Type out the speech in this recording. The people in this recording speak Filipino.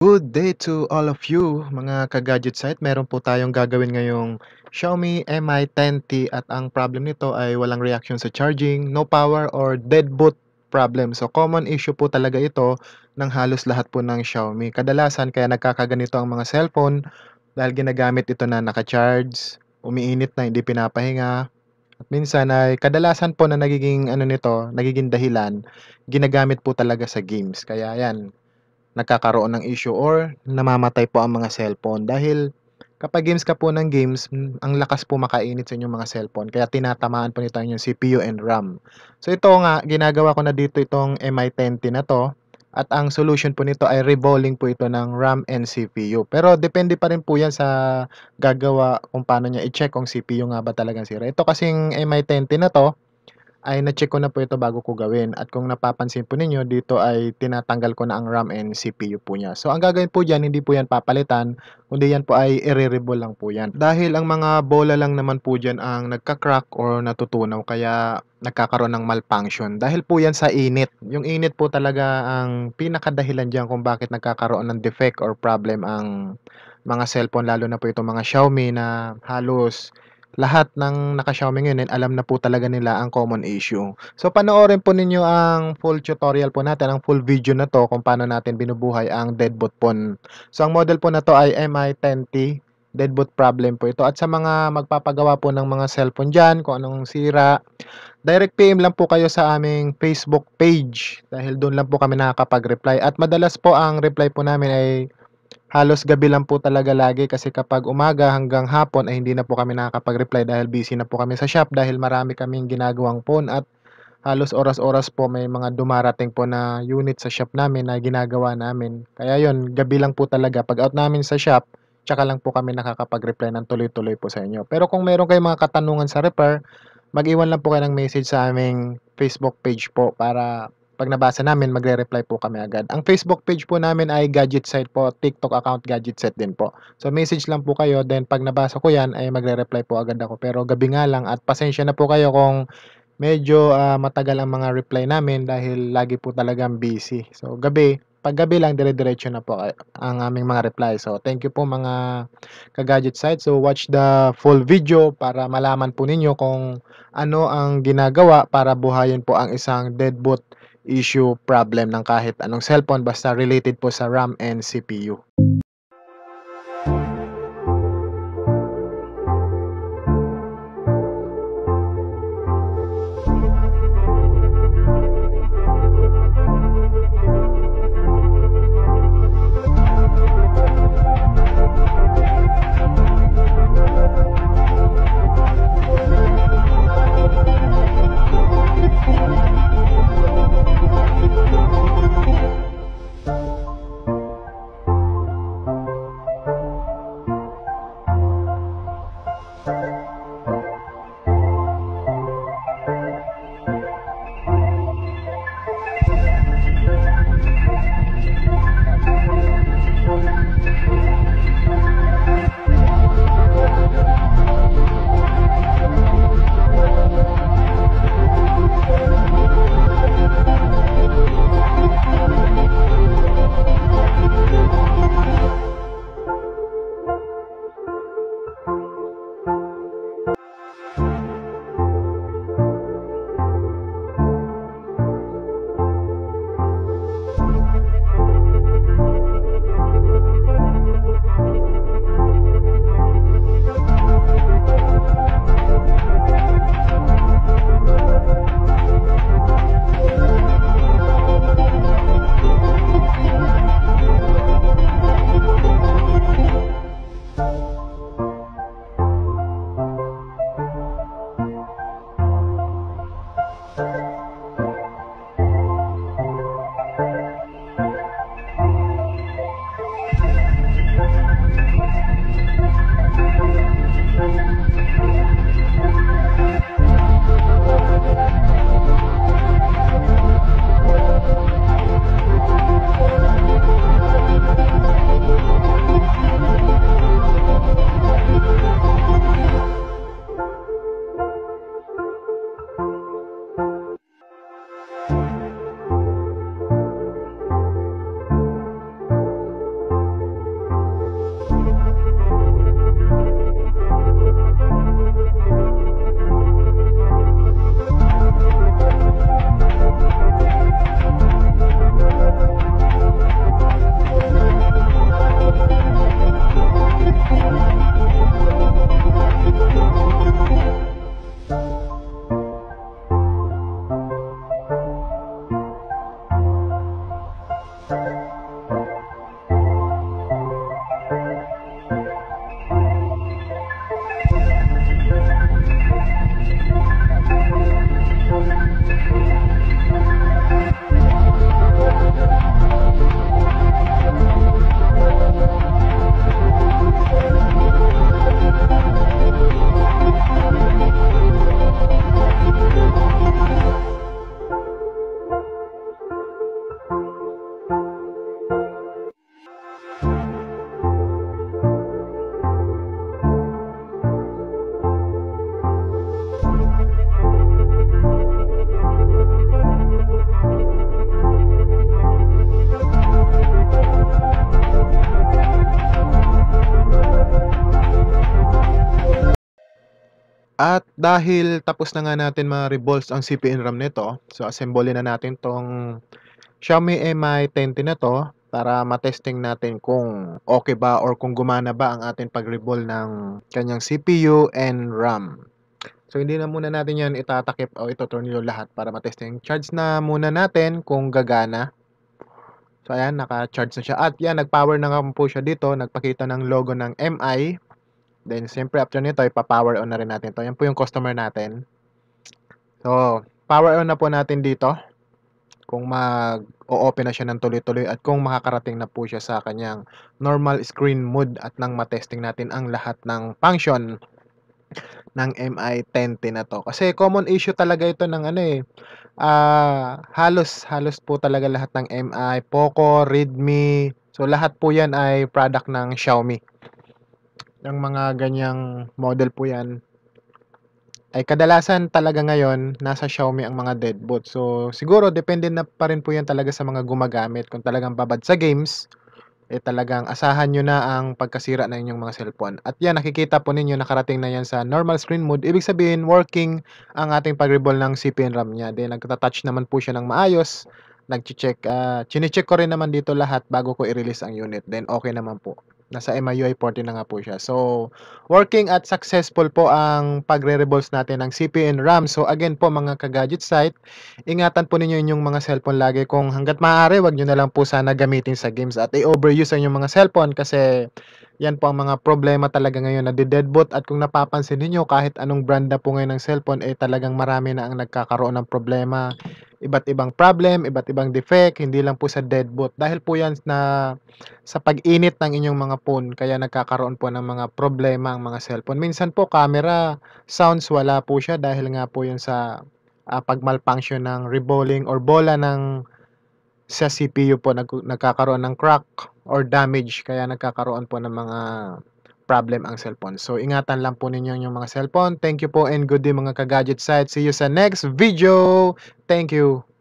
Good day to all of you mga ka-gadget site. Meron po tayong gagawin ngayong Xiaomi Mi 10T at ang problem nito ay walang reaction sa charging, no power or dead boot problem. So common issue po talaga ito ng halos lahat po ng Xiaomi. Kadalasan kaya nagkakaganito ang mga cellphone dahil ginagamit ito na naka-charge, umiinit na hindi pinapahinga. At minsan ay kadalasan po na nagiging ano nito, nagiging dahilan, ginagamit po talaga sa games. Kaya yan, nagkakaroon ng issue or namamatay po ang mga cellphone dahil kapag games ka po ng games, ang lakas po makainit sa inyong mga cellphone kaya tinatamaan po nito ang inyong CPU and RAM. So ito nga, ginagawa ko na dito itong MI10T na 'to at ang solution po nito ay reballing po ito ng RAM and CPU. Pero depende pa rin po 'yan sa gagawa kung paano niya i-check kung CPU nga ba talagang sira. Ito kasing MI10T na 'to ay na-check ko na po ito bago ko gawin at kung napapansin po ninyo dito ay tinatanggal ko na ang RAM and CPU po niya. So ang gagawin po diyan hindi po yan papalitan kundi yan po ay ire-reball lang po yan. Dahil ang mga bola lang naman po diyan ang nagka-crack or natutunaw kaya nagkakaroon ng malfunction. Dahil po yan sa init. Yung init po talaga ang pinakadahilan diyan kung bakit nagkakaroon ng defect or problem ang mga cellphone lalo na po itong mga Xiaomi na halos lahat ng naka-Xiaomi ngayon, alam na po talaga nila ang common issue. So, panoorin po ninyo ang full tutorial po natin, ang full video na 'to kung paano natin binubuhay ang deadboot phone. So, ang model po na 'to ay MI10T, deadboot problem po ito. At sa mga magpapagawa po ng mga cellphone diyan, kung anong sira, direct PM lang po kayo sa aming Facebook page dahil doon lang po kami nakakapag-reply. At madalas po ang reply po namin ay halos gabi lang po talaga lagi kasi kapag umaga hanggang hapon ay hindi na po kami nakakapag-reply dahil busy na po kami sa shop dahil marami kaming ginagawang phone at halos oras-oras po may mga dumarating po na unit sa shop namin na ginagawa namin. Kaya yon gabi lang po talaga. Pag out namin sa shop, tsaka lang po kami nakakapag-reply ng tuloy-tuloy po sa inyo. Pero kung meron kayong mga katanungan sa repair, mag-iwan lang po kayo ng message sa aming Facebook page po para 'pag nabasa namin magre-reply po kami agad. Ang Facebook page po namin ay Gadget Site po, TikTok account Gadget Site din po. So message lang po kayo then 'pag nabasa ko 'yan ay magre-reply po agad ako. Pero gabi nga lang at pasensya na po kayo kung medyo, matagal ang mga reply namin dahil lagi po talagang busy. So gabi, 'pag gabi lang dire-diretso na po ang aming mga reply. So thank you po mga ka-Gadget Site. So watch the full video para malaman po ninyo kung ano ang ginagawa para buhayin po ang isang deadboot issue problem ng kahit anong cellphone basta related po sa RAM and CPU. At dahil tapos na nga natin ma-rebolst ang CPU and RAM nito, so assemblein na natin 'tong Xiaomi Mi 10T na 'to para ma-testing natin kung okey ba or kung gumana ba ang ating pag-rebol ng kaniyang CPU and RAM. So, hindi na muna natin 'yan itatakip o itotornilyo lahat para ma-testing. Charge na muna natin kung gagana. So, ayan naka-charge na siya at 'yan nag-power na nga po siya dito, nagpakita ng logo ng MI. Then siyempre after nito ipa-power on na rin natin 'to. 'Yan po yung customer natin. So, power on na po natin dito. Kung mag-o-open na siya ng tuloy-tuloy at kung makakarating na po siya sa kanyang normal screen mode at nang ma-testing natin ang lahat ng function ng Mi 10T na 'to. Kasi common issue talaga ito ng ano, halos halos po talaga lahat ng Mi, Poco, Redmi, so lahat po 'yan ay product ng Xiaomi. Yung mga ganyang model po 'yan ay kadalasan talaga ngayon nasa Xiaomi ang mga deadboot. So, siguro depende na pa rin po 'yan talaga sa mga gumagamit. Kung talagang babad sa games, talagang asahan niyo na ang pagkasira ng inyong mga cellphone. At 'yan nakikita po ninyo nakarating na 'yan sa normal screen mode. Ibig sabihin working ang ating pag-rebol ng CPU and RAM niya. Then nagta-touch naman po siya ng maayos. Nagche-check, chine-check ko rin naman dito lahat bago ko i-release ang unit. Then okey naman po. Nasa MIUI 14 na nga po siya. So, working at successful po ang pagre-rebolds natin ng CPU and RAM. So, again po mga ka-gadget site, ingatan po ninyo inyong mga cellphone lagi kung hangga't maaari wag niyo na lang po sana gamitin sa games at i-overuse ang inyong mga cellphone kasi yan po ang mga problema talaga ngayon nade-deadboot at kung napapansin niyo kahit anong brand na po ngayon ng cellphone talagang marami na ang nagkakaroon ng problema, iba't ibang problem, iba't ibang defect, hindi lang po sa deadboot. Dahil po yan na sa pag-init ng inyong mga phone kaya nagkakaroon po ng mga problema ang mga cellphone. Minsan po camera, sounds wala po siya dahil nga po yun sa pag-malfunction ng rebolling or bola ng sa CPU po nagkakaroon ng crack or damage kaya nagkakaroon po ng mga problem ang cellphone. So, ingatan lang po ninyo yung mga cellphone. Thank you po and good day mga ka-gadget site. See you sa next video. Thank you.